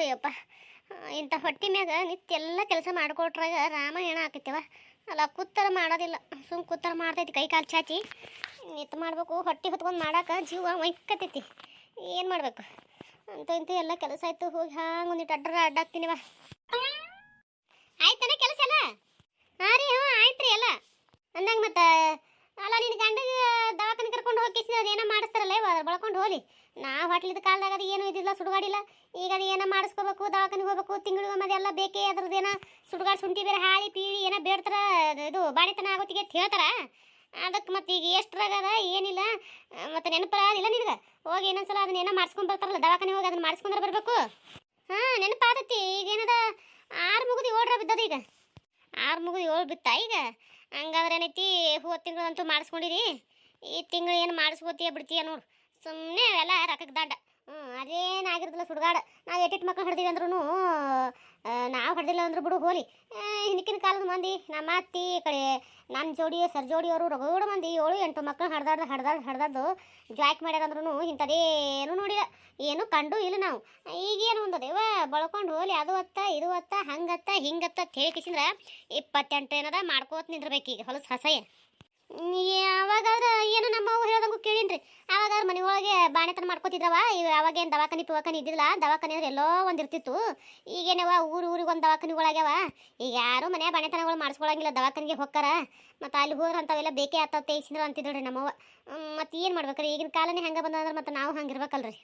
ಅಯ್ಯಪ್ಪ, ಇಂಥ ಹೊಟ್ಟಿ ಮ್ಯಾಗ ನಿತ್ತೆಲ್ಲ ಕೆಲಸ ಮಾಡ್ಕೊಟ್ರಾಗ ರಾಮಾಯಣ ಆಕೈತಿವ. ಅಲ್ಲ ಕೂತ್ತರ ಮಾಡೋದಿಲ್ಲ, ಸುಮ್ ಕೂತ್ತರ ಮಾಡ್ತೈತಿ ಕೈ ಕಾಲು ಚಾಚಿ. ನಿತ್ತು ಮಾಡಬೇಕು, ಹೊಟ್ಟೆ ಹೊತ್ಕೊಂಡು ಮಾಡಾಕ ಜೀವ ಒಯ್ಕತೈತಿ. ಏನು ಮಾಡಬೇಕು ಅಂತ ಇಂತ ಎಲ್ಲ ಕೆಲಸ ಆಯ್ತು. ಹೋಗಿ ಹಾಂಗೆ ಒಂದಿಟ್ಟು ಅಡ್ಡಾಕ್ತೀನಿವ. ಆಯ್ತಾನೆ ಕೆಲಸ ಎಲ್ಲ? ಹಾಂ ರೀ, ಹ್ಞೂ ಆಯ್ತು ರೀ ಎಲ್ಲ ಅಂದಂಗೆ. ಮತ್ತೆ ಅಲ್ಲ ನಿನ್ನ ಗಂಡಗೆ ದವಾಖಾನೆ ಕರ್ಕೊಂಡು ಹೋಗಿ ಅದೇನೋ ಮಾಡಿಸ್ತಾರಲ್ಲ, ಬಳ್ಕೊಂಡು ಹೋಲಿ. ನಾವು ಹೊಟ್ಲಿದ ಕಾಲದಾಗ ಅದು ಏನು ಇದ್ದಿಲ್ಲ, ಸುಡುಗಾಡಿಲ್ಲ. ಈಗ ಅದು ಏನೋ ಮಾಡಿಸ್ಕೋಬೇಕು, ದವಾಖಾನೆಗೆ ಹೋಗ್ಬೇಕು, ತಿಂಗಳಿಗೆ ಮತ್ತೆ ಎಲ್ಲ ಬೇಕೇ. ಅದ್ರದ್ದೇನೋ ಸುಡುಗಾಡು ಶುಂಠಿ ಬೇರೆ ಹಾಳಿ ಪೀಳಿ ಏನೋ ಬೇಡ್ತಾರ, ಇದು ಬಾಣಿತನ ಆಗೋತ್ತಿಗೆ ಅಂತ ಹೇಳ್ತಾರ. ಅದಕ್ಕೆ ಮತ್ತೆ ಈಗ ಎಷ್ಟ್ರಾಗದ ಏನಿಲ್ಲ. ಮತ್ತೆ ನೆನಪಾದಿಲ್ಲ ನಿನಗೆ? ಹೋಗಿ ಇನ್ನೊಂದ್ಸಲ ಅದನ್ನೇನೋ ಮಾಡಿಸ್ಕೊಂಡು ಬರ್ತಾರಲ್ಲ ದವಾಖಾನೆ, ಹೋಗಿ ಅದನ್ನ ಮಾಡಿಸ್ಕೊಂಡ್ರೆ ಬರಬೇಕು. ಹಾಂ, ನೆನಪಾದತ್ತಿ. ಈಗ ಏನದ 6 ಮುಗಿದು 7 ಬಿದ್ದದ. ಈಗ 6 ಮುಗಿದು 7 ಬಿತ್ತಾ ಈಗ. ಹಂಗಾದ್ರೆ ಏನೈತಿ, ಹೋದ ತಿಂಗಳಂತೂ ಮಾಡಿಸ್ಕೊಂಡಿರಿ. ಈ ತಿಂಗಳು ಏನು ಮಾಡಿಸ್ಕೋತೀಯ ಬಿಡ್ತೀಯ ನೋಡು. ಸುಮ್ಮನೆ ಅವೆಲ್ಲ ರೊಕ್ಕಕ್ಕೆ ದಾಂಡ. ಅದೇನಾಗಿರೋದಿಲ್ಲ ಸುಡುಗಾಡು. ನಾವು ಎಟ್ಟಿಟ್ಟು ಮಕ್ಕಳು ಹೊಡೆದೀವಿ ಅಂದ್ರೂ, ನಾವು ಹೊಡೆದಿಲ್ಲ ಅಂದ್ರೂ ಬಿಡು ಹೋಲಿ. ಹಿಂದಿನ ಕಾಲದ ಮಂದಿ, ನಮ್ಮ ಅತ್ತಿ ಕಡೆ ನನ್ನ ಜೋಡಿ ಸರ್ಜೋಡಿಯವರು ರಗಡ ಮಂದಿ 7-8 ಮಕ್ಕಳು ಹಡ್ದಾಡ್ದು ಜಾಯ್ಕ್ ಮಾಡ್ಯಾರಂದ್ರೂ ಇಂಥದ್ದೇನು ನೋಡಿಲ್ಲ, ಏನು ಕಂಡು ಇಲ್ಲ ನಾವು. ಈಗೇನು ಒಂದದೇವ ಬಳ್ಕೊಂಡು ಹೋಲಿ. ಅದು ಅತ್ತ ಇದು ಅತ್ತ ಹಂಗತ್ತ ಹಿಂಗತ್ತ ಹೇಳಿಕಿಸಿಂದ್ರೆ 28 ಏನದ ಮಾಡ್ಕೋತ ನಿಂದಿರ್ಬೇಕು ಈಗ ಹೊಲಸು ಹಸಯ್ಯ. ಅವಾಗಾದ್ರೆ ಏನು ನಮ್ಮವ್ವ ಹೇಳ್ದಂಗೂ ಕೇಳೀನ್ರಿ. ಅವಾಗಾದ್ರೆ ಮನೆ ಒಳಗೆ ಬಾಣೆತನ ಮಾಡ್ಕೋತಿದ್ರವ. ಅವಾಗೇನು ದವಾಖಾನೆ ಪವಾಖಾನೆ ಇದ್ದಿಲ್ಲ. ದವಾಖಾನೆ ಅಂದ್ರೆ ಎಲ್ಲೋ ಒಂದು ಇರ್ತಿತ್ತು. ಈಗೇನವ ಊರಿಗೆ ಒಂದು ದವಾಖಾನೆಗಳಾಗ್ಯಾವ. ಈಗ ಯಾರು ಮನೆ ಬಾಣೆತನಗಳು ಮಾಡಿಸ್ಕೊಳಂಗಿಲ್ಲ, ದವಾಖಾನೆಗೆ ಹೋಗ್ತಾರ. ಮತ್ತು ಅಲ್ಲಿ ಹೋದ್ರೆ ಅಂಥವೆಲ್ಲ ಬೇಕೇ ಆತ ತೇಯ್ಸಿದ್ರು ಅಂತಿದ್ರಿ ನಮ್ಮವ್ವ. ಮತ್ತು ಏನು ಮಾಡ್ಬೇಕ್ರಿ, ಈಗಿನ ಕಾಲನೇ ಹೆಂಗೆ ಬಂದಂದ್ರೆ ಮತ್ತೆ ನಾವು ಹಂಗೆ ಇರ್ಬೇಕಲ್ರಿ.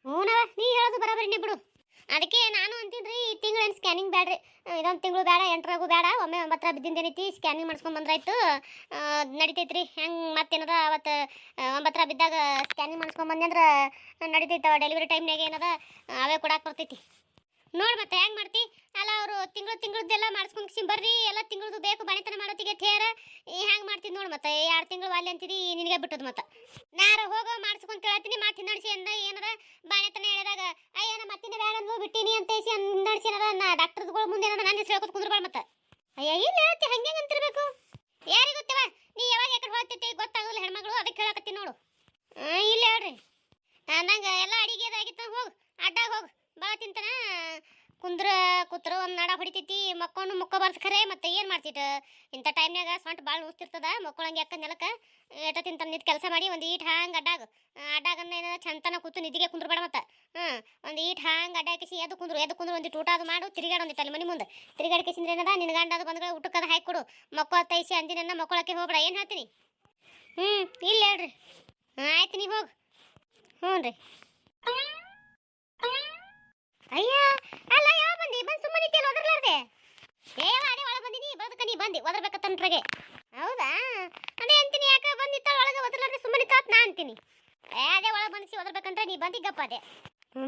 ಹ್ಞೂನವ, ನೀ ಹೇಳೋದು ಬರೋಬರಿನೇ ಬಿಡು. ಅದಕ್ಕೆ ನಾನು ಅಂತೀನಿ, ಈ ತಿಂಗಳು ಏನು ಸ್ಕ್ಯಾನಿಂಗ್ ಬೇಡ್ರಿ. ಇದೊಂದು ತಿಂಗಳು ಬೇಡ, 8ರಾಗೂ ಬೇಡ. ಒಮ್ಮೆ 9 ಬಿದ್ದಿಂದೇನೈತಿ ಸ್ಕ್ಯಾನಿಂಗ್ ಮಾಡ್ಸ್ಕೊಂಡು ಬಂದ್ರಾಯ್ತು, ನಡಿತೈತ್ರಿ. ಹೆಂಗೆ ಮತ್ತೇನದ ಅವತ್ತು 9 ಬಿದ್ದಾಗ ಸ್ಕ್ಯಾನಿಂಗ್ ಮಾಡ್ಸ್ಕೊಂಡು ಬಂದೆ ಅಂದ್ರೆ ನಡಿತೈತವ. ಡೆಲಿವರಿ ಟೈಮ್ನಾಗ ಏನದ ಅವೇ ಕೊಡಾಕ್ ಬರ್ತೈತಿ. ನೋಡಿ ಮತ್ತೆ ಹೆಂಗೆ ಮಾಡ್ತಿ. ಅಲ್ಲ ಅವರು ತಿಂಗಳದ್ದೆಲ್ಲ ಮಾಡಿಸ್ಕೊಂಡು ಬರ್ರಿ, ಎಲ್ಲ ತಿಂಗಳದ್ದು ಬೇಕು ಬಾಣಿತನ ಮಾಡೋತ್ತಿಗೆ ಥೇರ. ಹೆಂಗೆ ಮಾಡ್ತೀನಿ ನೋಡಿ. ಮತ್ತೆ 2 ತಿಂಗಳು ಅಲ್ಲಿ ಅಂತಿದಿ, ನಿನಗೆ ಬಿಟ್ಟದ್ದು. ಮತ್ತೆ ನಾರು ಹೋಗೋ ಮಾಡಿಸ್ಕೊಂಡು ಕೇಳತ್ತೀನಿ. ಮತ್ತೆ ಹಿಂದಡಿಸಿ ಅಂದ ಏನದ ಬಾಣಿತನ ಹೇಳಿದಾಗ ಅಯ್ಯನ ಮತ್ತಿನ ಬೇಡ ಅಂದ್ಲು ಬಿಟ್ಟಿನಿ ಅಂತ ಹಿಂದಡಿಸಿ ಏನದ ಡಾಕ್ಟರ್ಗಳು ಮುಂದೆ ಏನದ ನನ್ನ ಹೆಸರು ಹೇಳ್ಕೊತ ಕುಂದ್ರಬಾರ. ಮತ್ತೆ ಅಯ್ಯ ಇಲ್ಲ ಹೇಳ್ತಿ, ಹಂಗೆ ಅಂತಿರ್ಬೇಕು. ಯಾರಿಗೆ ಗೊತ್ತವ ನೀ ಯಾವಾಗ ಯಾಕಡೆ ಹೋಗ್ತೈತಿ ಗೊತ್ತಾಗಲ್ಲ ಹೆಣ್ಮಗಳು. ಅದಕ್ಕೆ ಹೇಳಕತ್ತೀನಿ ನೋಡು. ಇಲ್ಲ ಹೇಳ್ರಿ ಅಂದಂಗೆ ಎಲ್ಲ ಅಡಿಗೆ ಅದಾಗಿತ್ತು. ಹೋಗು ಅಡ್ಡಾಗ ಹೋಗು, ಭಾಳ ತಿಂತಾನ. ಕೂತ್ರ ಒಂದು ನಡ ಹೊಡಿತೈತಿ. ಮುಕ್ಕೋಬಾರ್ದು ಖರೆ. ಮತ್ತೆ ಏನು ಮಾಡ್ತಿತ್ತು ಇಂಥ ಟೈಮ್ನಾಗ ಸೊಂಟ ಭಾಳ ನುಸ್ತಿರ್ತದ. ಮಕ್ಕಳಂಗೆ ಯಾಕ ನೆಲಕ್ಕೆ ಏಟ ತಿಂತಾನೆ. ನಿಂತು ಕೆಲಸ ಮಾಡಿ ಒಂದು ಈಟ್ ಹಾಂಗೆ ಅಡ್ಡಾಗನ್ನ ಏನೋ ಚಂತನ ಕೂತು ನಿಧಿಗೆ ಕುಂದ್ರಬೇಡ. ಮತ್ತೆ ಒಂದು ಈಟ್ ಹಾಂಗೆ ಅಡ್ಡಾಕಿಸಿ ಎದ್ದು ಕುಂದ್ರು ಒಂದಿಟ್ಟು ಊಟ ಅದು ಮಾಡು. ತಿರುಗಾಡೊಂದಿತ್ತು ಅಲ್ಲಿ ಮನೆ ಮುಂದೆ ತಿರುಗಾಡಿಕೆಸಿಂದ್ರೆ ಏನದ ನಿನ್ನ ಗಂಡ ಅದು ಬಂದ್ರೆ ಊಟಕ್ಕದು ಹಾಕಿ ಕೊಡು. ಮಕ್ಕಳು ತೈಸಿ ಅಂದಿನ ಮಕ್ಕಳಕ್ಕೆ ಹೋಗ್ಬೇಡ. ಏನು ಹೇಳ್ತೀನಿ? ಇಲ್ಲ ಹೇಳ್ರಿ. ಆಯ್ತು, ನೀವು ಹೋಗು. ಹ್ಞೂ ರೀ. ಅಯ್ಯ ಅಲ್ಲ, ಯಾವ ಬಂದು ಸುಮ್ಮನೆ ನಿಂತೇನು ಒದರ್ಲಾರ್ದೆ? ಅದೇ ಒಳಗೆ ಬಂದಿನಿ, ಬದುಕ ನೀ ಬಂದು ಒದರ್ಬೇಕತ್ತನ್ರಾಗೆ. ಹೌದಾ? ಅದೇ ಅಂತೀನಿ, ಯಾಕೆ ಬಂದಿತ್ತ ಒಳಗೆ ಒದರ್ಲಾರ್ದೆ ಸುಮ್ಮನೆ ತಾತ್ ನಾ ಅಂತೀನಿ. ಅದೇ ಒಳಗೆ ಬಂದಿಸಿ ಒದರ್ಬೇಕಂದ್ರೆ ನೀ ಬಂದಿಗಪ್ಪ. ಅದೇ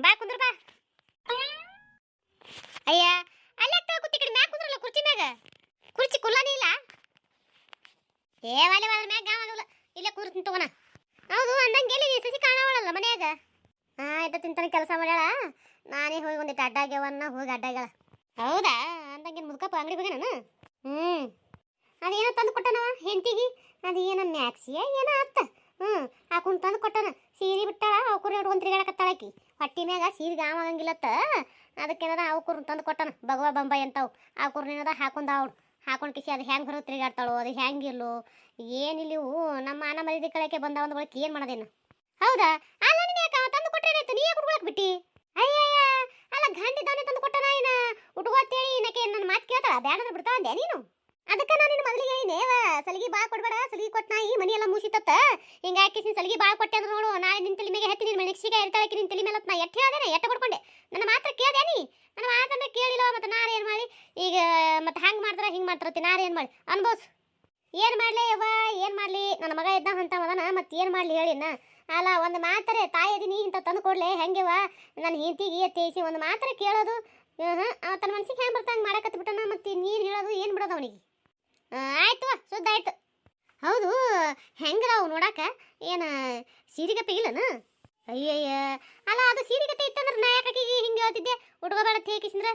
ಬಾ ಕುಂದ್ರ ಬಾ. ಅಯ್ಯ ಅಲ್ಲೇ ಕೂತಿ ಕಡೆ ಮ್ಯಾಗ ಕುಂದ್ರಲ್ಲ, ಕುರ್ಚಿ ಮ್ಯಾಗ. ಕುರ್ಚಿ ಕುಲ್ಲಾನೇ ಇಲ್ಲ. ವಾಲೆ ಅದ್ರ ಮ್ಯಾಗ ಗಾವಾಗಲ್ಲ. ಇಲ್ಲೇ ಕೂರ್ತೀನಿ ತಗೋಣ. ಹೌದು ಅಂದಂಗೆ ಎಲ್ಲಿ ಸಸಿ ಕಾಣವಳಲ್ಲ ಮನ್ಯಾಗ. ಆಯ್ತು, ತಿಂತಾನೆ ಕೆಲಸ ಮಾಡ್ಯಾಳ. ನಾನೇ ಹೋಗಿ ಒಂದಿಟ್ಟು ಅಡ್ಡಾಗ್ಯವನ್ನ ಹೋಗಿ ಅಡ್ಡಾಗ್ಯಾಳ. ಹೌದಾ? ಅಂದಂಗೆ ಮುದ್ಕಪ್ಪ ಅಂಗಡಿ ಹೋಗಿ ನಾನು. ಅದೇನೋ ತಂದು ಕೊಟ್ಟನವ ಹೆಂಡತಿಗೆ. ಅದು ಏನೋ ಮ್ಯಾಕ್ಸಿಯ ಏನೋ ಅತ್ತ. ಹಾಕೊಂಡು ತಂದು ಕೊಟ್ಟನ. ಸೀರೆ ಬಿಟ್ಟಾಳ, ಅವಕೂರು ಹಿಡ್ಕೊಂಡು ತಿರುಗಾಡಕತ್ತಾಳಕಿ. ಹೊಟ್ಟಿ ಮ್ಯಾಗ ಸೀರೆ ಗಾವಾಗಂಗಿಲ್ಲತ್ತ. ಅದಕ್ಕೇನದ ಅವಕೂರು ತಂದು ಕೊಟ್ಟನ. ಭಗವಾ ಬಂಬೈ ಅಂತವು ಅವಕೂರ್ನೇನದ ಹಾಕೊಂಡು ಕಿಸಿ ಅದು ಹೆಂಗೆ ಹೊರಗೆ ತಿರುಗಾಡ್ತಾಳೋ, ಅದು ಹೆಂಗಿಲ್ಲೋ ಏನಿಲ್ಲಿವು. ನಮ್ಮ ಮಾನ ಮರ್ಯಾದೆ ಕಳಕ್ಕೆ ಬಂದ ಒಂದು ಬಳಕೆ ಏನು ಮಾಡೋದೇನು? ಹೌದಾ? ಅಲ್ಲ ನೀನು ಯಾಕೆ ತಂದು ಕೊಟ್ಟರೆ ನೀ ಯಾಕೆ ಹುಡ್ಕೊಳಕ್ ಬಿಟ್ಟಿ? ಅಯ್ಯಯ್ಯ ಅಲ್ಲ, ಗಂಡಿದ್ದಾನೆ ತಂದು ಕೊಟ್ಟನ. ಏನ ಹುಡುಗತ್ತೇಳಿ ಏನಕ್ಕೆ ನನ್ನ ಮಾತು ಕೇಳ್ತಾಳ? ಬ್ಯಾಡ ಬಿಡ್ತಾ ಅಂದೆ ನೀನು. ಅದಕ್ಕೆ ನಾನು ನಿನ್ನ ಮೊದಲಿಗೆ ಹೇಳಿನೇವ, ಸಲಿಗೆ ಭಾಳ ಕೊಡ್ಬೇಡ. ಸಲಿಗೆ ಕೊಟ್ಟು ನಾ ಈ ಮನಿ ಎಲ್ಲ ಮುಗಿಸಿತ್ತ. ಹಿಂಗೆ ಹಾಕಿ ಸಲಿಗೆ ಭಾಳ ಕೊಟ್ಟೆ ಅಂದ್ರೆ ನೋಡು, ನಾಳೆ ನಿನ್ನ ತಲೆ ಮೇಲೆ ಹತ್ತಿ ನಿನ್ನ ಮೆಣಸಿಗೆ ಇರ್ತಾಳಕ್ಕೆ ನಿನ್ನ ತಲೆ ಮೇಲೆ ನಾ ಎಟ್ಟು ಹೇಳ್ದೇನೆ, ಎಟ್ಟು ಕೊಡ್ಕೊಂಡೆ. ನನ್ನ ಮಾತ್ರ ಕೇಳ್ದೆ ನೀ? ನನ್ನ ಮಾತಂದ್ರೆ ಕೇಳಿಲ್ಲ. ಮತ್ತು ನಾನು ಏನು ಮಾಡಿ ಈಗ? ಮತ್ತೆ ಹಂಗೆ ಮಾಡ್ತಾರೆ ಹಿಂಗೆ ಮಾಡ್ತಾರತ್ತಿ. ನಾನು ಏನು ಮಾಡಿ ಅನ್ಬೋಸ್? ಏನು ಮಾಡಲಿ ಯವ್ವ, ಏನು ಮಾಡಲಿ? ನನ್ನ ಮಗ ಇದ್ದ ಅಂತ ಮದನ. ಮತ್ತೆ ಏನು ಮಾಡಲಿ ಹೇಳಿನ? ಅಲ್ಲ, ಒಂದು ಮಾತ್ರೆ ತಾಯಿ ಅದೀನಿ ಇಂಥ ತಂದು ಕೊಡ್ಲೆ ಹೆಂಗೆವ? ನನ್ನ ಹೆಂಡತಿಗೆ ತೇಯಿಸಿ ಒಂದು ಮಾತ್ರೆ ಕೇಳೋದು. ತನ್ನ ಮನ್ಸಿಗೆ ಹೆಂಗೆ ಬರ್ತಾ ಹಂಗೆ ಮಾಡಕತ್ತು ಬಿಟ್ಟನ. ಮತ್ತೆ ನೀನು ಹೇಳೋದು ಏನು ಬಿಡೋದು ಅವನಿಗೆ? ಆಯ್ತು, ಸುದ್ದ ಆಯ್ತು. ಹೌದು, ಹೆಂಗದಾವು ನೋಡಾಕ? ಏನು ಸೀರೆಗತ್ತೆ ಇಲ್ಲನ? ಅಯ್ಯಯ್ಯ ಅಲ್ಲ, ಅದು ಸೀರೆಗತ್ತೆ ಇತ್ತಂದ್ರೆ ನಾ ಯಾಕೆ ಹಿಂಗೆ ಹೇಳ್ತಿದ್ದೆ? ಉಟ್ಕೋಬೇಡ ತೇಕಿಸಿಂದ್ರೆ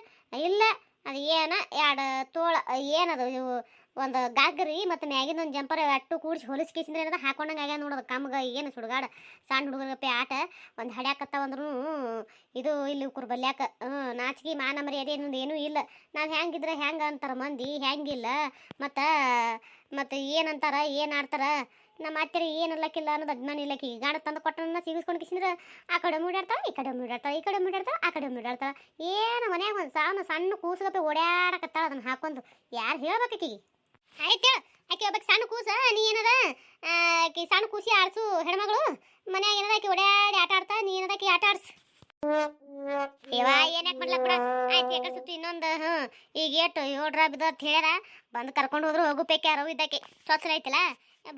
ಇಲ್ಲ. ಅದು ಏನ 2 ತೋಳ ಏನದು ಇವು ಒಂದು ಗಾಗ್ರಿ ಮತ್ತು ಮ್ಯಾಗಿಂದ ಒಂದು ಜಂಪರ್ ಅಟ್ಟು ಕೂಡಿಸಿ ಹೊಲಿಸ್ಕೇಸಿಂದ್ರೆ ಏನದ ಹಾಕೊಂಡಂಗೆ ಆಗ್ಯಾದ ನೋಡೋದು ಕಮ್ಗೆ ಏನು ಸುಡುಗಾಡ ಸಣ್ಣ ಹುಡುಗರಪ್ಪೆ ಆಟ ಒಂದು ಹಡ್ಯಾಕತ್ತಾವಂದ್ರೂ ಇದು ಇಲ್ಲಿ ಉಕ್ರು ಬಲ್ಯಾಕ ನಾಚಿಕೆ ಮಾನ ಮರ್ಯಾದೆ ಅನ್ನೋದು ಏನೂ ಇಲ್ಲ ನಾವು ಹೆಂಗಿದ್ರೆ ಹೆಂಗೆ ಅಂತಾರೆ ಮಂದಿ ಹೆಂಗಿಲ್ಲ ಮತ್ತು ಏನಂತಾರ ಏನು ಆಡ್ತಾರ ನಮ್ಮ ಅತ್ತೆರಿ ಏನು ಇಲ್ಲಕ್ಕಿಲ್ಲ ಅನ್ನೋದು ಅಜ್ಞಾನ ಇಲ್ಲಕ್ಕಿ ಗಾಣ ತಂದು ಕೊಟ್ಟನ ಸಿಗಿಸ್ಕೊಂಡು ಕಿಸಿದ್ರೆ ಆ ಕಡೆ ಮುಡ್ಯಾಡ್ತಾಳೆ ಈ ಕಡೆ ಮುಡ್ಯಾಡ್ತಾಳೆ ಈ ಕಡೆ ಮುಡ್ಯಾಡ್ತಾಳೆ ಆ ಕಡೆ ಮುಡ್ಯಾಡ್ತಾಳೆ ಏನು ಮನ್ಯಾಗ ಒಂದು ಸಣ್ಣ ಕೂಸುಗಪ್ಪೆ ಓಡಾಡಕತ್ತಾಳ ಅದನ್ನು ಹಾಕೊಂಡು ಯಾರು ಹೇಳ್ಬೇಕು ಆಕಿಗೆ ಆಯ್ತು ಆಕೆ ಒಬ್ಬಕ್ಕೆ ಸಣ್ಣ ಕೂಸ ನೀ ಏನದ ಆಕಿ ಸಣ್ಣ ಕೂಸಿ ಆಡ್ಸು ಹೆಣ್ಮಗಳು ಮನ್ಯಾಗ ಏನದ ಆಕಿ ಓಡಾಡಿ ಆಟ ಆಡ್ತಾ ನೀ ಏನದ ಆಕಿ ಆಟ ಆಡ್ಸು ಇವ ಏನಕ್ಕೆ ಮಾಡ್ಲಕ್ ಬಿಡ ಆಯ್ತು ಯಾಕೆ ಸುತ್ತು ಇನ್ನೊಂದು ಈಗ ಏಟು 7 ಬಿದ್ದು ಅಂತ ಹೇಳ್ಯಾರ ಬಂದು ಕರ್ಕೊಂಡು ಹೋದ್ರು ಹೋಗು ಬೇಕೆ ಯಾರೋ ಇದ್ದಕ್ಕೆ ಸ್ವಚ್ಛ ಐತಲ್ಲ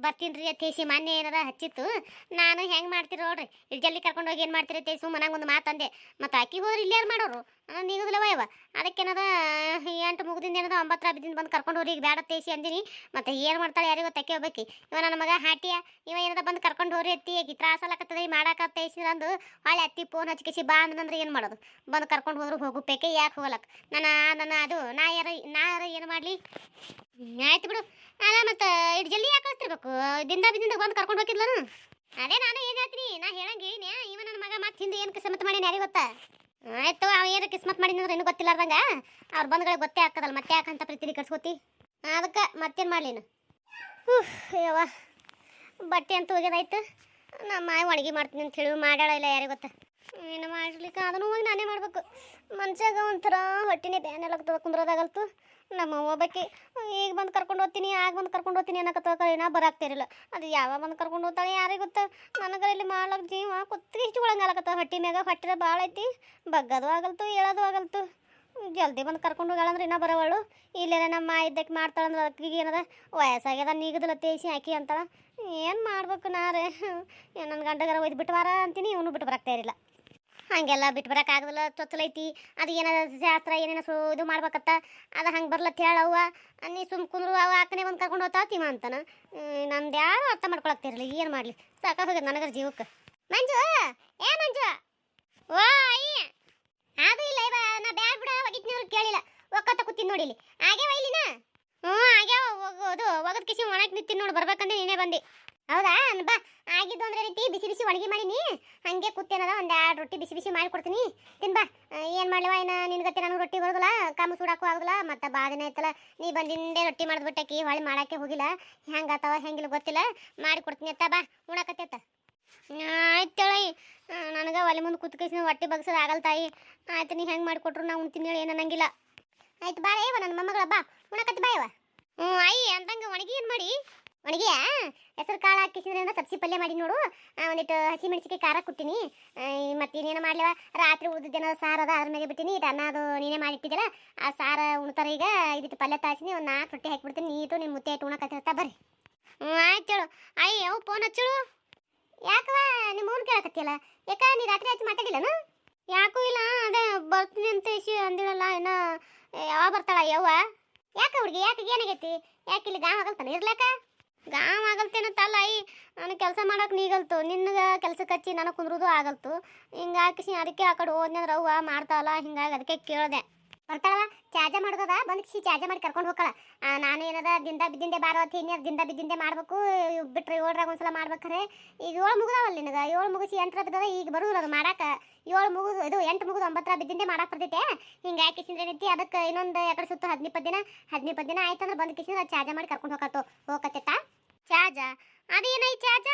ಬರ್ತೀನಿ ರೀ ತೇಸಿ ಮೊನ್ನೆ ಏನಾರ ಹಚ್ಚಿತ್ತು ನಾನು ಹೆಂಗೆ ಮಾಡ್ತೀರಿ ನೋಡ್ರಿ ಇಲ್ಲಿ ಜಲ್ದಿ ಕರ್ಕೊಂಡು ಹೋಗಿ ಏನು ಮಾಡ್ತೀರಿ ತೇಸು ಮನಾಗ ಒಂದು ಮಾತಂದೆ ಮತ್ತು ಅಕ್ಕಿ ಹೋದ್ರೆ ಇಲ್ಲಿ ಯಾರು ಮಾಡೋರು ನೀಗುದಿಲ್ಲವ ಇವ ಅದಕ್ಕೇನದ 8 ಮುಗಿದಿಂದ ಏನದ 9 ಬಿದ್ದಿಂದ ಬಂದು ಕರ್ಕೊಂಡು ಹೋಗಿ ಈಗ ಬೇಡ ತೇಸಿ ಅಂದಿನಿ ಮತ್ತು ಏನು ಮಾಡ್ತಾಳೆ ಯಾರಿಗೂ ತಕ್ಕೆ ಹೋಗ್ಬೇಕಿ ಇವ ನನ್ನ ಮಗ ಹಾಟಿಯ ಇವ ಏನದ ಬಂದು ಕರ್ಕೊಂಡು ಹೋರಿ ಅತ್ತಿ ಆಕಿ ತ್ರಾಸಲಕತ್ತದ ಮಾಡಾಕ ತೇಸಿ ಅಂದು ಹೊಳೆ ಅತ್ತಿ ಫೋನ್ ಹಚ್ಕಿಸಿ ಬಾ ಅಂದ್ರೆ ಏನು ಮಾಡೋದು ಬಂದು ಕರ್ಕೊಂಡು ಹೋದ್ರು ಹೋಗು ಬೇಕೆ ಯಾಕೆ ಹೋಗಲಕ್ಕೆ ನನ್ನ ಅದು ನಾ ಯಾರು ಏನು ಮಾಡಲಿ ಆಯ್ತು ಬಿಡು ಅಲ್ಲ ಮತ್ತು ಇಟ್ಟು ಜಲ್ದಿ ಯಾಕೆ ಕಳಿಸ್ತಿರ್ಬೇಕು ದಿಂದ ಬಂದು ಕರ್ಕೊಂಡು ಹೋಗಿದ್ಲನು ಅದೇ ನಾನು ಏನು ಹೇಳ್ತೀನಿ ನಾ ಹೇಳಂಗೆ ಹೇಳಿನಿ ಇವ ನನ್ನ ಮಗ ಮತ್ತೆ ಹಿಂದೆ ಏನು ಕಿಸ್ಮತ್ ಮಾಡಿ ಯಾರಿಗೆ ಗೊತ್ತಾ ಆಯ್ತು ಅವ ಏನು ಕಿಸ್ಮತ್ ಮಾಡಿದ್ರೆ ಇನ್ನೂ ಗೊತ್ತಿಲ್ಲಾರ್ದಂಗ ಅವ್ರು ಬಂದ್ಗಳಿಗೆ ಗೊತ್ತೇ ಆಗ್ತದಲ್ಲ ಮತ್ತೆ ಯಾಕಂತ ಪ್ರೀತಿ ಕಟ್ಸ್ಕೊತಿ ಅದಕ್ಕೆ ಮತ್ತೇನು ಮಾಡಲಿನ ಯವ್ವ ಬಟ್ಟೆ ಅಂತ ಹೋಗ್ಯದಾಯ್ತು ನಮ್ಮ ಮಾಯ ಒಣಗಿ ಮಾಡ್ತೀನಿ ಅಂತ ಹೇಳಿ ಮಾಡ್ಯಾಳ ಇಲ್ಲ ಯಾರಿಗೆ ಗೊತ್ತಾ ಏನು ಮಾಡ್ಲಿಕ್ಕೆ ಅದನ್ನು ಹೋಗಿ ನಾನೇ ಮಾಡ್ಬೇಕು ಮನ್ಸಾಗ ಒಂಥರ ಹೊಟ್ಟಿನೇ ಬ್ಯಾನೆಲ್ಲ ಕುಂದ್ರೋದಾಗಲ್ತು ನಮ್ಮ ಒಬ್ಬಕ್ಕೆ ಈಗ ಬಂದು ಕರ್ಕೊಂಡು ಹೋಗ್ತೀನಿ ಆಗ ಬಂದು ಕರ್ಕೊಂಡು ಹೋಗ್ತೀನಿ ಅನ್ನಕತ್ತ ಏನೋ ಬರಾಕ್ತಿರಲಿಲ್ಲ ಅದು ಯಾವಾಗ ಬಂದು ಕರ್ಕೊಂಡು ಹೋಗ್ತಾಳೆ ಯಾರಿಗೆ ಗೊತ್ತಾ ನನಗೆ ಇಲ್ಲಿ ಮಾಡ್ಲಕ್ಕೆ ಜೀವ ಕುತ್ತಿಗೆ ಹಿಚ್ಕೊಳಂಗಾಲಕತ್ತ ಹೊಟ್ಟೆ ಮ್ಯಾಗ ಹೊಟ್ಟೆ ಭಾಳ ಐತಿ ಬಗ್ಗದು ಆಗಲ್ತು ಹೇಳೋದು ಆಗಲ್ತು ಜಲ್ದಿ ಬಂದು ಕರ್ಕೊಂಡು ಹೋಗ್ಯಾಳಂದ್ರೆ ಇನ್ನೂ ಬರೋವಳು ಇಲ್ಲೇನ ನಮ್ಮ ಇದ್ದಕ್ಕೆ ಮಾಡ್ತಾಳಂದ್ರೆ ಅದಕ್ಕೆ ಏನದ ವಯಸ್ಸಾಗ್ಯದ ನೀಗದಲ್ಲ ತೇಸಿ ಹಾಕಿ ಅಂತಾಳ ಏನು ಮಾಡ್ಬೇಕು ನಾರೇ ನನ್ನ ಗಂಡಗರ ಒಯ್ದು ಬಿಟ್ಟು ಬಾರ ಅಂತೀನಿ ಇವನು ಬಿಟ್ಟು ಬರಾಕ್ತಾ ಇರಲಿಲ್ಲ ಹಾಗೆಲ್ಲ ಬಿಟ್ಟು ಬರೋಕ್ಕಾಗದಲ್ಲ ಚೊಚ್ಚಲೈತಿ ಅದು ಏನಾದ ಶಾಸ್ತ್ರ ಏನೇನೋ ಇದು ಮಾಡ್ಬೇಕತ್ತ ಅದು ಹಂಗೆ ಬರ್ಲತ್ತ ಹೇಳವ್ವ ನೀ ಸುಮ್ ಕುಂದ್ರು ಅವ ಆಕನೇ ಬಂದು ಕರ್ಕೊಂಡು ಹೋಗ್ತಾತೀವ ಅಂತಾನ ನಮ್ದು ಯಾರು ಅರ್ಥ ಮಾಡ್ಕೊಳಕ್ತಿರಲಿಲ್ಲ ಏನು ಮಾಡಲಿ ಸಾಕಾಗ ಹೋಗ್ಯದ ನನಗರ ಜೀವಕ್ಕೆ ಮಂಜು ಮಂಜು ಓ ಅಯ್ಯ ಅದು ಇಲ್ಲ ಇವ ನಾ ಬ್ಯಾಡ್ ಬಿಡ ಒಗಿತ್ನವ್ರು ಕೇಳಿಲ್ಲ ಒಕ್ಕತ್ತ ಕೂತೀನಿ ನೋಡಿ ಇಲ್ಲಿ ಆಗ್ಯಾವ ಇಲ್ಲಿನ ಆಗ್ಯಾವ ಹೋಗೋದು ಒಗದ್ ಕಿಸಿ ಒಣಗಿ ನಿಂತೀನಿ ನೋಡಿ ಬರ್ಬೇಕಂದ್ರೆ ನೀನೇ ಬಂದು ಹೌದಾ ಬಾ ಆಗಿದ್ದು ಅಂದ್ರೆ ರೀತಿ ಬಿಸಿ ಒಣಗಿ ಮಾಡೀನಿ ಹಂಗೆ ಕೂತೇನದ ಒಂದು 2 ರೊಟ್ಟಿ ಬಿಸಿ ಮಾಡಿ ಕೊಡ್ತೀನಿ ತಿನ್ ಬಾ ಏನು ಮಾಡ್ಲವ ಏನ ನಿನ್ಗತ್ತೆ ನನಗೆ ರೊಟ್ಟಿ ಬರೋದಿಲ್ಲ ಕಾಮು ಸುಡಾಕು ಆಗೋದಿಲ್ಲ ಮತ್ತೆ ಬಾದಿನ ಐತಲ್ಲ ನೀ ಬಂದಿಂದೆ ರೊಟ್ಟಿ ಮಾಡಿದ್ಬಿಟ್ಟಾಕಿ ಹೊಳ್ಳಿ ಮಾಡಕ್ಕೆ ಹೋಗಿಲ್ಲ ಹೆಂಗಾತವ ಹೆಂಗಿಲ್ಲ ಗೊತ್ತಿಲ್ಲ ಮಾಡಿ ಕೊಡ್ತೀನಿ ಅತ್ತ ಬಾ ಉಣಕತ್ತೇತ ಆಯ್ತೇಳಿ ನನಗೆ ಒಲೆ ಮುಂದೆ ಕೂತ್ಕೇಸಿ ಹೊಟ್ಟೆ ಬಗ್ಸೋದು ಆಗಲ್ಲ ತಾಯಿ ಆಯ್ತು ನೀ ಹೆಂಗೆ ಮಾಡಿಕೊಟ್ರು ನಾ ಉಣ್ತೀನಿ ಹೇಳಿ ಏನು ಅನ್ನಂಗಿಲ್ಲ ಆಯ್ತು ಬಾ ಏವ ನನ್ನ ಮೊಮ್ಮಗಳ ಬಾ ಉಣಕತ್ತಿ ಬಾ ಇವ ಅಯ್ಯ ಅಂತಂಗೆ ಒಣಗಿ ಏನು ಮಾಡಿ ಒಣಗಿಯಾ ಹೆಸರು ಕಾಳು ಹಾಕಿಸಿದ್ರಿಂದ ಸಬ್ಸಿ ಪಲ್ಯ ಮಾಡಿ ನೋಡು ಒಂದಿಟ್ಟು ಹಸಿ ಮೆಣಸಿಕಾಯಿ ಖಾರ ಕೊಟ್ಟಿನಿ ಮತ್ತೆ ಇನ್ನೇನು ಮಾಡ್ಲವ ರಾತ್ರಿ ಉಳಿದಿದ್ದೇನೋ ಸಾರು ಅದ ಅದ್ರ ಮೇಲೆ ಬಿಟ್ಟಿನಿ ಇದು ಅನ್ನ ಅದು ನೀನೇ ಮಾಡಿಟ್ಟಿದ್ದೀರ ಆ ಸಾರು ಉಣ್ತಾರ ಈಗ ಇದಿಟ್ಟು ಪಲ್ಯ ತಾಸಿನಿ ಒಂದು 4 ರೊಟ್ಟಿ ಹಾಕಿಬಿಡ್ತೀನಿ ನೀಟು ನಿಮ್ಮ ಮುತ್ತೆ ಆಯ್ತು ಉಣಕತ್ತ ಬರ್ರಿ ಆಯ್ತು ಹೇಳು ಅಯ್ಯ ಫೋನ್ ಹಚ್ಚಳು ಯಾಕವ ನಿಮ್ಮ ಅವ್ನು ಕೇಳಕತ್ತಿಯಲ್ಲ ಯಾಕ ನೀ ರಾತ್ರಿ ಹಚ್ಚಿ ಮಾತಾಡಿಲ್ಲನು ಯಾಕೂ ಇಲ್ಲ ಅದೇ ಬರ್ತೀನಿ ಅಂತ ಇಸಿ ಅಂದಿರಲ್ಲ ಏನೋ ಯಾವಾಗ ಬರ್ತಾಳ ಯವ್ವ ಯಾಕೆ ಹುಡುಗಿ ಯಾಕೆ ಏನಾಗೈತಿ ಯಾಕೆ ಇಲ್ಲಿ ಗಾಮ್ ಆಗಲ್ತಾನೆ ಇರ್ಲಕ್ಕ ಗಾಮ್ ಆಗಲ್ತೇನತ್ತಲ್ಲ ಅಯ್ಯ ನನಗೆ ಕೆಲಸ ಮಾಡೋಕೆ ನೀಗಲ್ತು ನಿನ್ಗೆ ಕೆಲ್ಸಕ್ಕೆ ಹಚ್ಚಿ ನನಗೆ ಕುಂದ್ರೋದು ಆಗಲ್ತು ಹಿಂಗಾಕಿಸಿ ಅದಕ್ಕೆ ಆ ಕಡೆ ಹೋದ್ನಂದ್ರೆ ಅವ್ವ ಮಾಡ್ತಾವಲ್ಲ ಹಿಂಗಾಗಿ ಅದಕ್ಕೆ ಕೇಳಿದೆ ಬರ್ತಾಳವ ಚಾರ್ಜ ಮಾಡೋದದ ಬಂದು ಕಿಸಿ ಚಾರ್ಜ ಮಾಡಿ ಕರ್ಕೊಂಡು ಹೋಗಲ್ಲ ನಾನು ಏನದ ದಿಂದ ಬಾರೋ ಅಂತ ಇನ್ನೇನು ದಿಂದ ಮಾಡಬೇಕು ಬಿಟ್ಟರೆ 7ರಾಗ ಒಂದ್ಸಲ ಮಾಡ್ಬೇಕಾರೆ ಈಗ 7 ಮುಗಿದವಲ್ಲ ನಿನಗೆ 7 ಮುಗಿಸಿ 8 ಬಿದ್ದದ ಈಗ ಬರೋದಿಲ್ಲ ಅದು ಮಾಡಕ್ಕೆ 7 ಮುಗಿದು ಇದು 8 ಮುಗಿದು 9 ಬಿದ್ದಿಂದೆ ಮಾಡಕ್ಕೆ ಬರ್ತೈತೆ ಹಿಂಗೆ ಹಾಕಿಸಿದ್ರೆ ಏನೈತಿ ಅದಕ್ಕೆ ಇನ್ನೊಂದು ಎಕಡೆ ಸುತ್ತು 10-20 ದಿನ ಆಯ್ತಂದ್ರೆ ಬಂದು ಕಿಸಿದ್ರೆ ಚಾರ್ಜ ಮಾಡಿ ಕರ್ಕೊಂಡು ಹೋಗಕತ್ತೈತಾ ಚಾರ್ಜ ಅದೇನೈತಿ ಚಾರ್ಜ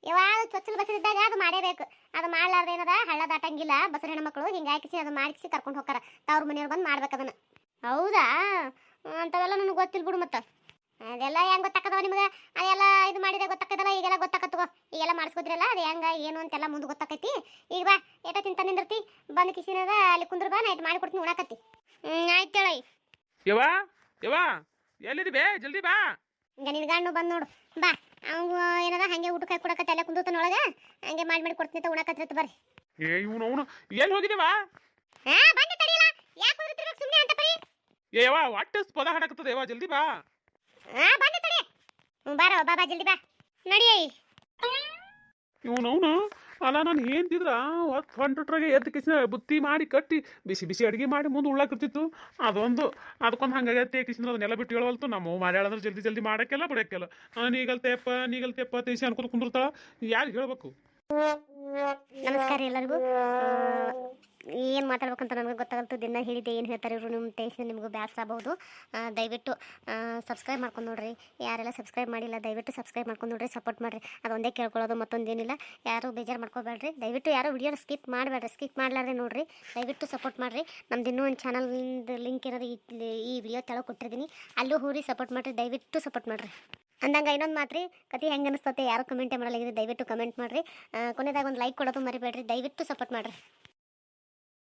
ಯಾವಾಗ ಚೊಚ್ಚಲು ಬಸ್ಸಿದ್ದಾಗ ಅದು ಮಾಡೇಬೇಕು ಅದು ಮಾಡ್ಲಾರ್ದ ಏನದ ಹಳ್ಳ ದಾಟಂಗಿಲ್ಲ ಬಸರ ಹೆಣ್ಮಕ್ಳು ಹಿಂಗೆ ಹಾಕಿಸಿ ಅದು ಮಾಡಿಸಿ ಕರ್ಕೊಂಡು ಹೋಗ್ತಾರ ತವ್ರ ಮನೆಯವ್ರು ಬಂದು ಮಾಡ್ಬೇಕು ಅದನ್ನು ಹೌದಾ ಅಂಥವೆಲ್ಲ ನನಗೆ ಗೊತ್ತಿಲ್ಲ ಬಿಡು ಮತ್ತೆ ಅದೆಲ್ಲ ಹೆಂಗೆ ಗೊತ್ತಾಕದವ ನಿಮ್ಗೆ ಅದೆಲ್ಲ ಇದು ಮಾಡಿದ್ರೆ ಗೊತ್ತಾಕದಲ್ಲ ಈಗೆಲ್ಲ ಗೊತ್ತಾಕತ್ಗೋ ಈಗೆಲ್ಲ ಮಾಡಿಸ್ಕೋದ್ರಲ್ಲ ಅದು ಹೆಂಗೆ ಏನು ಅಂತೆಲ್ಲ ಮುಂದೆ ಗೊತ್ತಾಕೈತಿ ಈಗ ಬಾ ಏಟ ತಿಂತ ನಿಂದಿರ್ತಿ ಬಂದು ಕಿಸಿನದ ಅಲ್ಲಿ ಕುಂದ್ರ ಬಾ ನೈಟ್ ಮಾಡಿ ಕೊಡ್ತೀನಿ ಉಣಾಕತ್ತಿ ಆಯ್ತು ಹೇಳಿ ಯವ್ವ ಎಲ್ಲಿದಿ ಬೇ ಜಲ್ದಿ ಬಾ ಈಗ ನಿನ್ನ ಗಂಡು ಬಂದು ನೋಡು ಬಾ ಅವ್ನು ಏನದ ಹಂಗೆ ಊಟಕ್ಕೆ ಹಾಕಿ ಕೊಡಕತ್ತೆ ಎಲ್ಲ ಕುಂದೂತನ ಒಳಗೆ ಹಂಗೆ ಮಾಡಿ ಕೊಡ್ತೀನಿ ಉಣಾಕತ್ತಿರ್ತ ಬರ್ರಿ ಇವನು ಎಲ್ಲಿ ಹೋಗಿದ್ದೀವಾ ಬಂದೆ ತಡಿಯಲ್ಲ ಯಾಕೆ ಹೋಗ್ತಿರ್ಬೇಕು ಸುಮ್ಮನೆ ಅಂತ ಬರೀ ಯವ್ವ ಒಟ್ಟು ಪದ ಹಾಡಕತ್ತದ ಯವ್ವ ಜಲ್ದಿ ಬಾ ಬಂದೆ ತಡಿ ಬಾರೋ ಬಾಬಾ ಜಲ್ದಿ ಬಾ ನಡಿಯೈ ಇವನು ಅಲ್ಲ ನಾನು ಏನ್ತಿದ್ರ ಹೊಂಟ್ರಾಗೆ ಎದ್ದು ಕಿಸಿನ ಬುತ್ತಿ ಮಾಡಿ ಕಟ್ಟಿ ಬಿಸಿ ಬಿಸಿ ಅಡುಗೆ ಮಾಡಿ ಮುಂದೆ ಉಳ್ಳಾಕಿರ್ತಿತ್ತು ಅದಕ್ಕೊಂದು ಹಂಗಾಗತ್ತೆ ಕಿಸಿನ ಅದನ್ನೆಲ್ಲ ಬಿಟ್ಟು ಹೇಳವಲ್ತು ನಮ್ಮ ಮಾಡ್ಯಾಳಂದ್ರೆ ಜಲ್ದಿ ಜಲ್ದಿ ಮಾಡಕ್ಕೆಲ್ಲ ಬಿಡಕ್ಕೆಲ್ಲ ನೀಗಲ್ತೆಪ್ಪ ತೇಸಿ ಅನ್ಕೊಂಡು ಕುಂದಿರ್ತಾಳ ಯಾರಿಗೆ ಹೇಳ್ಬೇಕು. ನಮಸ್ಕಾರ ಎಲ್ಲರಿಗೂ. ಏನು ಮಾತಾಡ್ಬೇಕಂತ ನನಗೆ ಗೊತ್ತಾಗಲ್ತು. ದಿನ ಹೇಳಿದ್ದೆ ಏನು ಹೇಳ್ತಾರೆ ಇವರು ನಿಮ್ಮ ಟೇಸ್ಟ್ ನಿಮಗೂ ಬೇಸರ ಆಗಬಹುದು. ದಯವಿಟ್ಟು ಸಬ್ಸ್ಕ್ರೈಬ್ ಮಾಡ್ಕೊಂಡು ನೋಡ್ರಿ. ಯಾರೆಲ್ಲ ಸಬ್ಸ್ಕ್ರೈಬ್ ಮಾಡಿಲ್ಲ ದಯವಿಟ್ಟು ಸಬ್ಸ್ಕ್ರೈಬ್ ಮಾಡ್ಕೊಂಡು ನೋಡ್ರಿ, ಸಪೋರ್ಟ್ ಮಾಡಿರಿ. ಅದೊಂದೇ ಕೇಳ್ಕೊಳ್ಳೋದು, ಮತ್ತೊಂದೇನಿಲ್ಲ. ಯಾರು ಬೇಜಾರು ಮಾಡ್ಕೋಬೇಡ್ರಿ. ದಯವಿಟ್ಟು ಯಾರು ವಿಡಿಯೋನ ಸ್ಕಿಪ್ ಮಾಡಬೇಡ್ರಿ, ಸ್ಕಿಪ್ ಮಾಡಲಾರ್ದೆ ನೋಡ್ರಿ. ದಯವಿಟ್ಟು ಸಪೋರ್ಟ್ ಮಾಡಿರಿ. ನಮ್ದು ಇನ್ನೂ ಒಂದು ಚಾನಲ್ದು ಲಿಂಕ್ ಇರೋದು ಈ ವಿಡಿಯೋ ತೆಳಗೆ ಕೊಟ್ಟಿರ್ತೀನಿ, ಅಲ್ಲೂ ಹೋಗಿ ಸಪೋರ್ಟ್ ಮಾಡಿರಿ. ದಯವಿಟ್ಟು ಸಪೋರ್ಟ್ ಮಾಡಿರಿ. ಅಂದಂಗೆ ಇನ್ನೊಂದು ಮಾತ್ರಿ, ಕತೆ ಹೆಂಗೆ ಅನಿಸ್ತತೆ ಯಾರು ಕಮೆಂಟೇ ಮಾಡಲಾಗಿದೆ. ದಯವಿಟ್ಟು ಕಮೆಂಟ್ ಮಾಡಿರಿ. ಕೊನೆದಾಗ ಒಂದು ಲೈಕ್ ಕೊಡೋದು ಮರಿಬೇಡ್ರಿ. ದಯವಿಟ್ಟು ಸಪೋರ್ಟ್ ಮಾಡಿರಿ.